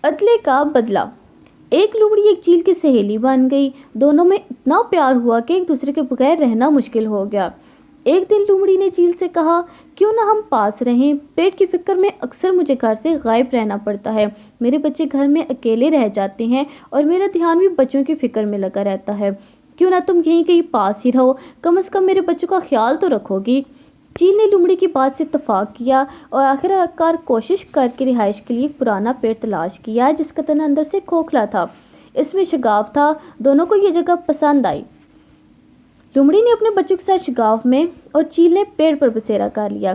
عدلے کا بدلہ۔ ایک لومڑی ایک چیل کی سہیلی بن گئی۔ دونوں میں اتنا پیار ہوا کہ ایک دوسرے کے بغیر رہنا مشکل ہو گیا۔ ایک دن لومڑی نے چیل سے کہا، کیوں نہ ہم پاس رہیں؟ پیٹ کی فکر میں اکثر مجھے گھر سے غائب رہنا پڑتا ہے۔ میرے بچے گھر میں اکیلے رہ جاتے ہیں اور میرا دھیان بھی بچوں کی فکر میں لگا رہتا ہے۔ کیوں نہ تم یہیں کہیں پاس ہی رہو، کم از کم میرے بچوں کا خیال تو رکھو گی۔ چیل نے لومڑی کی بات سے اتفاق کیا اور آخر کار کوشش کر کے رہائش کے لیے ایک پرانا پیڑ تلاش کیا جس کا تنا اندر سے کھوکھلا تھا۔ اس میں شگاف تھا۔ دونوں کو یہ جگہ پسند آئی۔ لومڑی نے اپنے بچوں کے ساتھ شگاف میں اور چیل نے پیڑ پر بسیرا کر لیا۔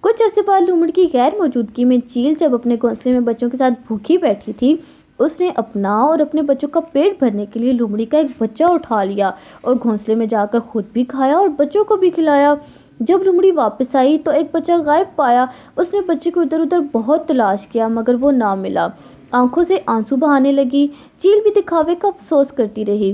کچھ عرصے بعد لومڑی کی غیر موجودگی میں چیل جب اپنے گھونسلے میں بچوں کے ساتھ بھوکی بیٹھی تھی، اس نے اپنا اور اپنے بچوں کا پیٹ بھرنے کے لیے لومڑی کا ایک بچہ اٹھا لیا اور گھونسلے میں جا کر خود بھی کھایا اور بچوں کو بھی کھلایا۔ جب لومڑی واپس آئی تو ایک بچہ غائب پایا۔ اس نے بچے کو ادھر ادھر بہت تلاش کیا مگر وہ نہ ملا۔ آنکھوں سے آنسو بہانے لگی۔ چیل بھی دکھاوے کا افسوس کرتی رہی۔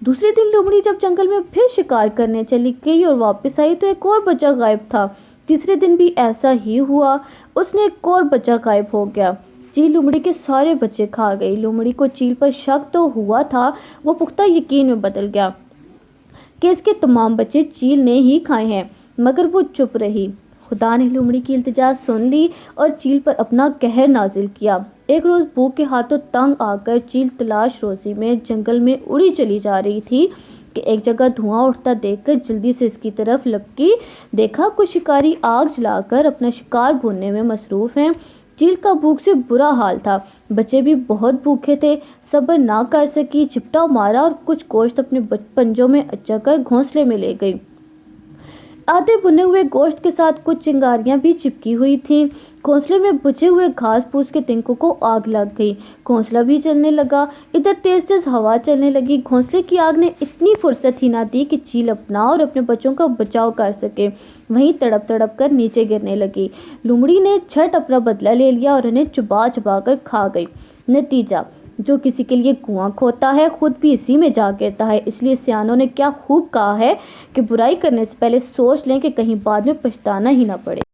دوسرے دن لومڑی جب جنگل میں پھر شکار کرنے چلی گئی اور واپس آئی تو ایک اور بچہ غائب تھا۔ تیسرے دن بھی ایسا ہی ہوا، اس نے ایک اور بچہ غائب ہو گیا۔ چیل لومڑی کے سارے بچے کھا گئی۔ لومڑی کو چیل پر شک تو ہوا تھا، وہ پختہ یقین میں بدل گیا کہ اس کے تمام بچے چیل نے ہی کھائے ہیں، مگر وہ چپ رہی۔ خدا نے لومڑی کی التجا سن لی اور چیل پر اپنا قہر نازل کیا۔ ایک روز بھوک کے ہاتھوں تنگ آ کر چیل تلاش روزی میں جنگل میں اڑی چلی جا رہی تھی کہ ایک جگہ دھواں اٹھتا دیکھ کر جلدی سے اس کی طرف لپکی۔ دیکھا کچھ شکاری آگ جلا کر اپنا شکار بھوننے میں مصروف ہیں۔ چیل کا بھوک سے برا حال تھا، بچے بھی بہت بھوکے تھے۔ صبر نہ کر سکی، جھپٹا مارا اور کچھ گوشت اپنے پنجوں میں اچا کر گھونسلے میں لے گئی۔ آدھے بھنے ہوئے گوشت کے ساتھ کچھ چنگاریاں بھی چپکی ہوئی تھیں۔ گھونسلے میں بچے ہوئے گھاس پھوس کے تنکوں کو آگ لگ گئی۔ گھونسلہ بھی جلنے لگا۔ ادھر تیز تیز ہوا چلنے لگی۔ گھونسلے کی آگ نے اتنی فرصت ہی نہ دی کہ چیل اپنا اور اپنے بچوں کا بچاؤ کر سکے، وہیں تڑپ تڑپ کر نیچے گرنے لگی۔ لومڑی نے جھٹ اپنا بدلہ لے لیا اور انہیں چبا چبا کر کھا گئی۔ نتیجہ، جو کسی کے لیے کنواں کھودتا ہے خود بھی اسی میں جا گرتا ہے۔ اس لیے سیانوں نے کیا خوب کہا ہے کہ برائی کرنے سے پہلے سوچ لیں کہ کہیں بعد میں پچھتانا ہی نہ پڑے۔